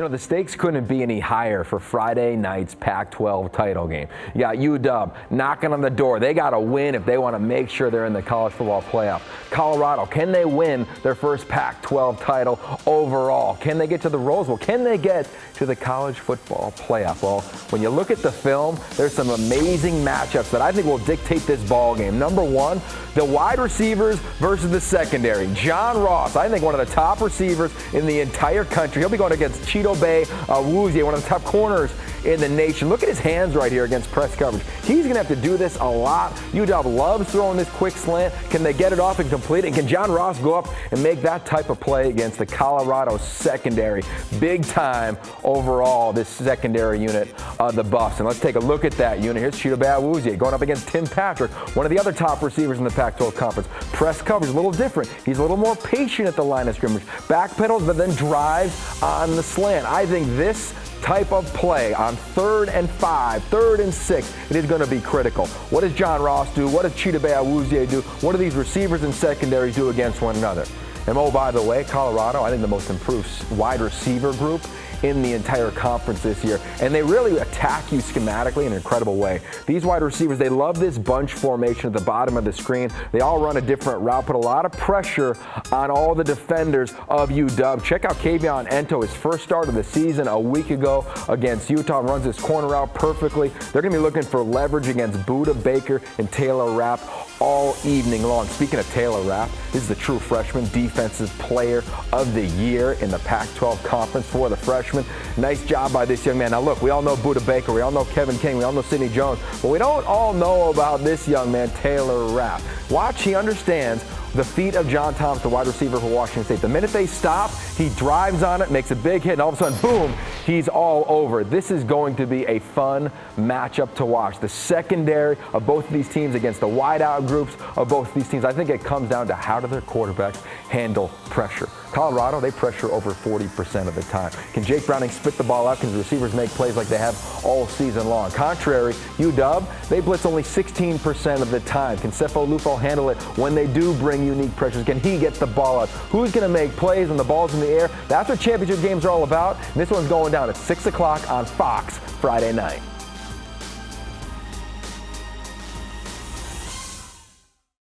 You know, the stakes couldn't be any higher for Friday night's Pac-12 title game. You got UW knocking on the door. They got to win if they want to make sure they're in the college football playoff. Colorado, can they win their first Pac-12 title overall? Can they get to the Rose Bowl? Can they get to the college football playoff? Well, when you look at the film, there's some amazing matchups that I think will dictate this ball game. Number one, the wide receivers versus the secondary. John Ross, I think one of the top receivers in the entire country. He'll be going against Packard, one of the top corners in the nation. Look at his hands right here against press coverage. He's going to have to do this a lot. UW loves throwing this quick slant. Can they get it off and complete it? And can John Ross go up and make that type of play against the Colorado secondary? Big time overall, this secondary unit of the Buffs. And let's take a look at that unit. Here's Packard going up against Tim Patrick, one of the other top receivers in the Pac-12 conference. Press coverage, a little different. He's a little more patient at the line of scrimmage. Backpedals, but then drives on the slant. I think this type of play on 3rd and 5, 3rd and 6, it is going to be critical. What does John Ross do? What does Packard do? What do these receivers and secondaries do against one another? And oh, by the way, Colorado, I think the most improved wide receiver group in the entire conference this year. And they really attack you schematically in an incredible way. These wide receivers, they love this bunch formation at the bottom of the screen. They all run a different route, put a lot of pressure on all the defenders of UW. Check out Kavion Ento, his first start of the season a week ago against Utah, runs his corner route perfectly. They're going to be looking for leverage against Budda Baker and Taylor Rapp all evening long. Speaking of Taylor Rapp, this is the true freshman defensive player of the year in the Pac-12 conference for the freshman. Nice job by this young man. Now look, we all know Budda Baker, we all know Kevin King, we all know Sidney Jones, but we don't all know about this young man, Taylor Rapp. Watch, he understands the feet of John Thomas, the wide receiver for Washington State. The minute they stop, he drives on it, makes a big hit, and all of a sudden, boom, he's all over. This is going to be a fun matchup to watch. The secondary of both of these teams against the wideout groups of both of these teams, I think it comes down to how do their quarterbacks handle pressure. Colorado, they pressure over 40% of the time. Can Jake Browning spit the ball out? Can the receivers make plays like they have all season long? Contrary, UW, they blitz only 16% of the time. Can Sefo Lufo handle it when they do bring unique pressures? Can he get the ball out? Who's going to make plays when the ball's in the air? That's what championship games are all about. And this one's going down at 6 o'clock on Fox Friday night.